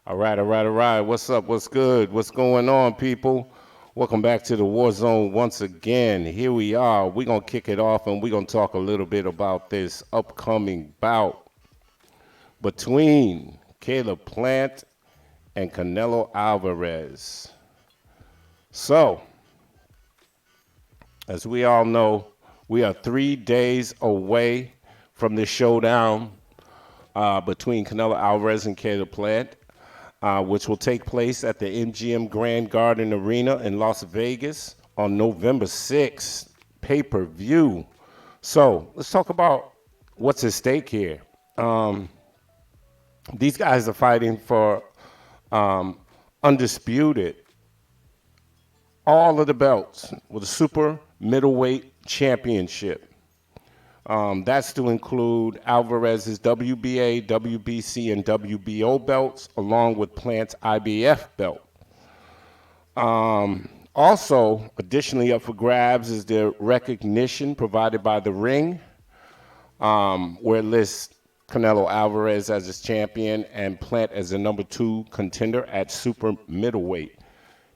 All right. What's up? What's good? What's going on, people? Welcome back to the War Zone once again. Here we are. We're going to kick it off and we're going to talk a little bit about this upcoming bout between Caleb Plant and Canelo Alvarez. So, as we all know, we are 3 days away from the showdown between Canelo Alvarez and Caleb Plant. Which will take place at the MGM Grand Garden Arena in Las Vegas on November 6th, pay-per-view. So let's talk about what's at stake here. These guys are fighting for undisputed, all of the belts with a super middleweight championship. That's to include Alvarez's WBA, WBC, and WBO belts, along with Plant's IBF belt. Also, additionally up for grabs is the recognition provided by the ring, where it lists Canelo Alvarez as his champion and Plant as the number 2 contender at super middleweight.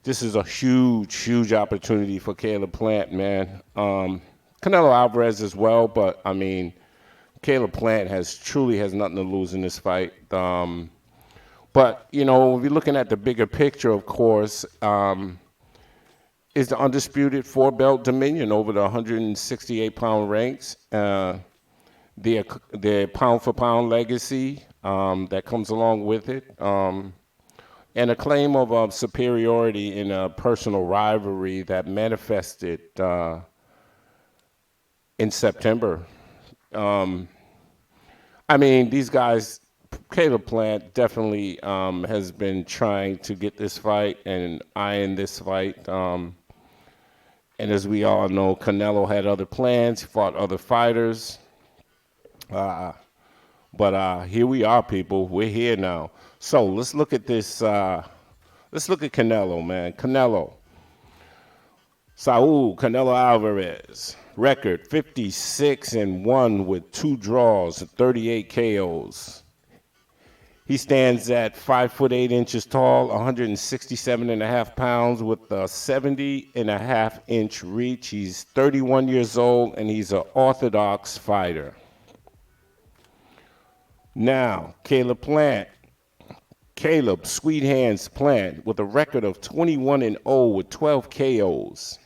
This is a huge opportunity for Caleb Plant, man. Canelo Alvarez as well, but I mean, Caleb Plant truly has nothing to lose in this fight. But you know, if you're looking at the bigger picture, of course, is the undisputed 4-belt dominion over the 168-pound ranks, the pound-for-pound legacy that comes along with it, and a claim of superiority in a personal rivalry that manifested in September. I mean, these guys, Caleb Plant definitely has been trying to get this fight and eyeing this fight. And as we all know, Canelo had other plans, he fought other fighters. But here we are, people. We're here now. So let's look at this. Let's look at Canelo, man. Saul Canelo Alvarez. Record 56-1 with 2 draws and 38 KOs. He stands at 5 foot 8 inches tall, 167.5 pounds with a 70.5 inch reach. He's 31 years old and he's an orthodox fighter. Now, Caleb Plant. Caleb Sweet Hands Plant with a record of 21-0 with 12 KOs.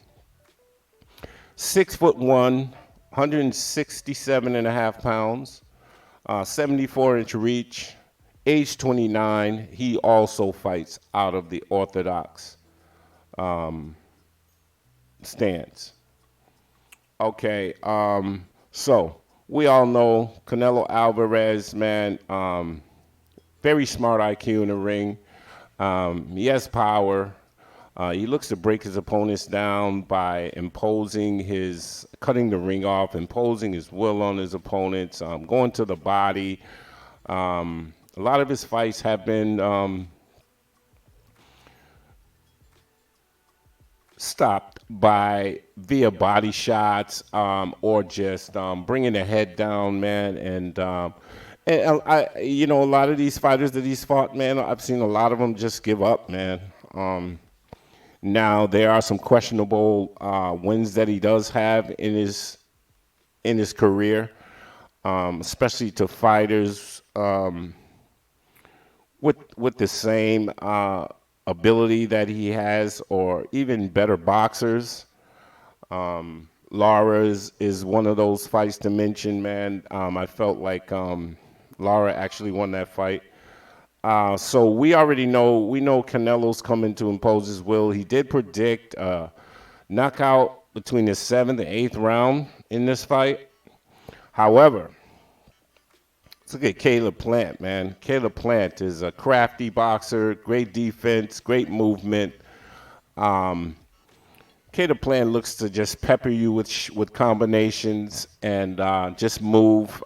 6'1", 167.5 pounds, 74-inch reach, age 29. He also fights out of the orthodox stance. Okay, so we all know Canelo Alvarez, man, very smart IQ in the ring. He has power. He looks to break his opponents down by cutting the ring off, imposing his will on his opponents, going to the body. A lot of his fights have been stopped via body shots or just bringing the head down, man. And a lot of these fighters that he's fought, man, I've seen a lot of them just give up, man. Now there are some questionable wins that he does have in his career, especially to fighters with the same ability that he has, or even better boxers. Lara is one of those fights to mention, man. I felt like Lara actually won that fight. So we know Canelo's coming to impose his will. He did predict knockout between the 7th and 8th round in this fight. However, let's look at Caleb Plant, man. Caleb Plant is a crafty boxer, great defense, great movement. Caleb Plant looks to just pepper you with combinations and just move.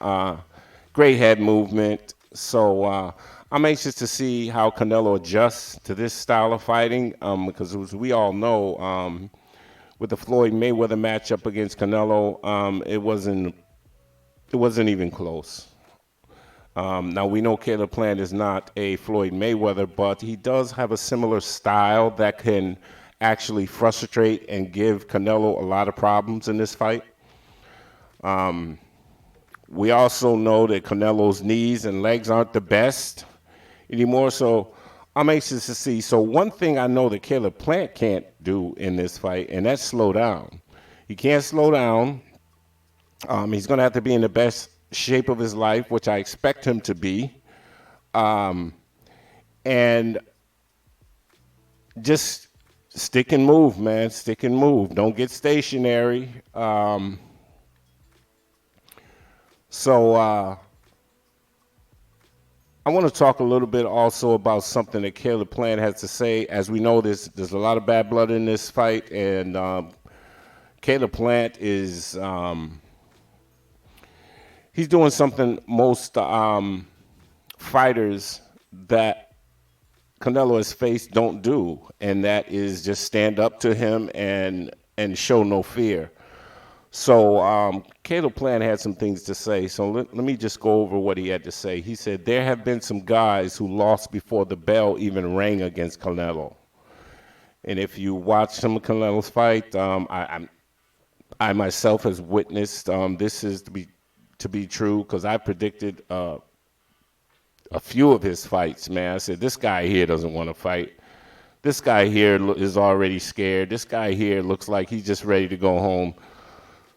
Great head movement. So I'm anxious to see how Canelo adjusts to this style of fighting, because as we all know, with the Floyd Mayweather matchup against Canelo, it wasn't even close. Now we know Caleb Plant is not a Floyd Mayweather, but he does have a similar style that can actually frustrate and give Canelo a lot of problems in this fight. We also know that Canelo's knees and legs aren't the best anymore, so I'm anxious to see. So one thing I know that Caleb Plant can't do in this fight, and that's slow down. He can't slow down. He's going to have to be in the best shape of his life, which I expect him to be. And just stick and move, man. Stick and move. Don't get stationary. So I want to talk a little bit also about something that Caleb Plant has to say. As we know, there's a lot of bad blood in this fight, and Caleb Plant is he's doing something most fighters that Canelo has faced don't do, and that is just stand up to him and show no fear. So Caleb Plant had some things to say. So let me just go over what he had to say. He said, there have been some guys who lost before the bell even rang against Canelo. And if you watch some of Canelo's fight, I myself has witnessed this is to be true, because I predicted a few of his fights, man. I said, this guy here doesn't want to fight. This guy here is already scared. This guy here looks like he's just ready to go home.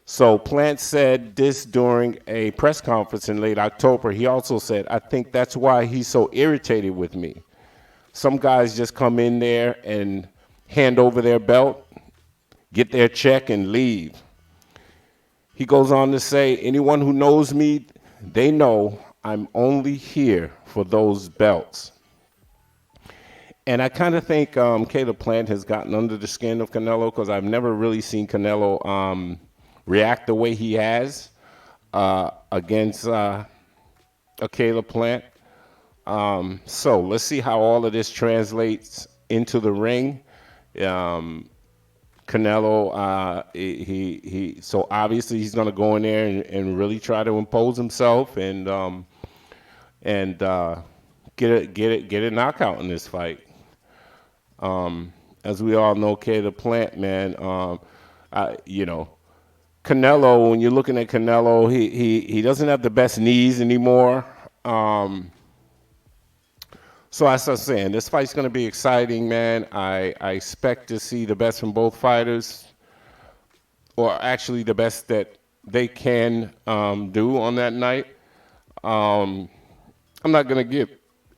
So Plant said this during a press conference in late October. He also said, I think that's why he's so irritated with me. Some guys just come in there and hand over their belt, get their check, and leave. He goes on to say, anyone who knows me, they know I'm only here for those belts. And I kind of think Caleb Plant has gotten under the skin of Canelo, because I've never really seen Canelo react the way he has against a Caleb Plant. So let's see how all of this translates into the ring. Canelo, so obviously he's going to go in there and really try to impose himself and get a knockout in this fight. As we all know, Caleb Plant, man, Canelo, when you're looking at Canelo, he doesn't have the best knees anymore. So as I was saying, this fight's going to be exciting, man. I expect to see the best from both fighters, or actually the best that they can do on that night. I'm not going to give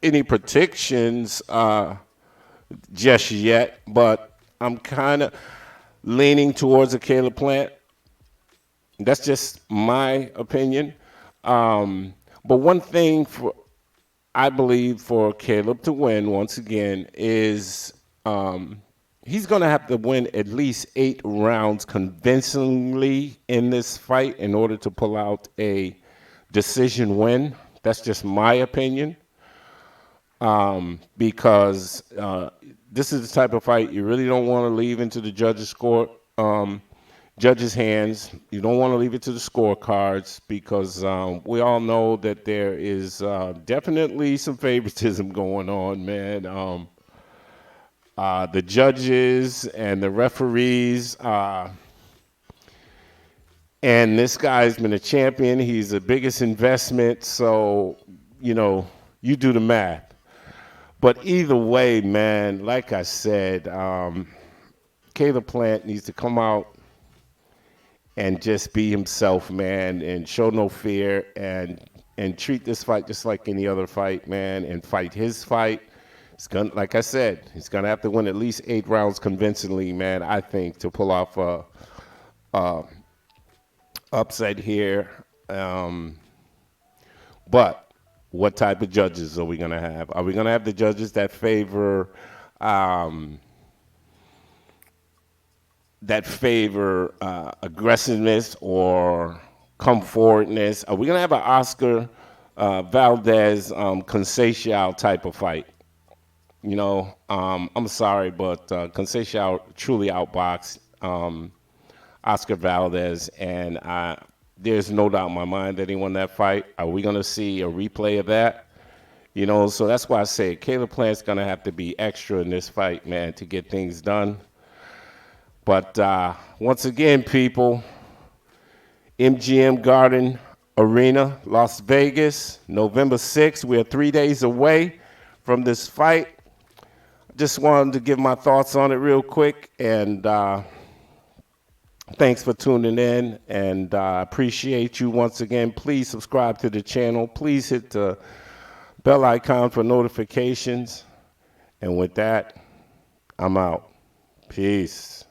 any predictions just yet, but I'm kind of leaning towards a Caleb Plant. That's just my opinion. But one thing I believe for Caleb to win, once again, is he's going to have to win at least 8 rounds convincingly in this fight in order to pull out a decision win. That's just my opinion. Because this is the type of fight you really don't want to leave into the judges' hands. You don't want to leave it to the scorecards, because we all know that there is definitely some favoritism going on, man. The judges and the referees, and this guy's been a champion. He's the biggest investment, so, you do the math. But either way, man, like I said, Caleb Plant needs to come out and just be himself, man, and show no fear, and treat this fight just like any other fight, man, and fight his fight. It's gonna, like I said, he's gonna have to win at least 8 rounds convincingly, man, I think, to pull off a upset here. But what type of judges are we gonna have? Are we gonna have the judges that favor aggressiveness or come forwardness? Are we going to have an Oscar Valdez Conceição type of fight? I'm sorry, but Conceição truly outboxed Oscar Valdez, and there's no doubt in my mind that he won that fight. Are we going to see a replay of that? You know, so that's why I say Caleb Plant's going to have to be extra in this fight, man, to get things done. But once again, people, MGM Garden Arena, Las Vegas, November 6th. We're 3 days away from this fight. Just wanted to give my thoughts on it real quick, and thanks for tuning in, and I appreciate you once again. Please subscribe to the channel. Please hit the bell icon for notifications. And with that, I'm out. Peace.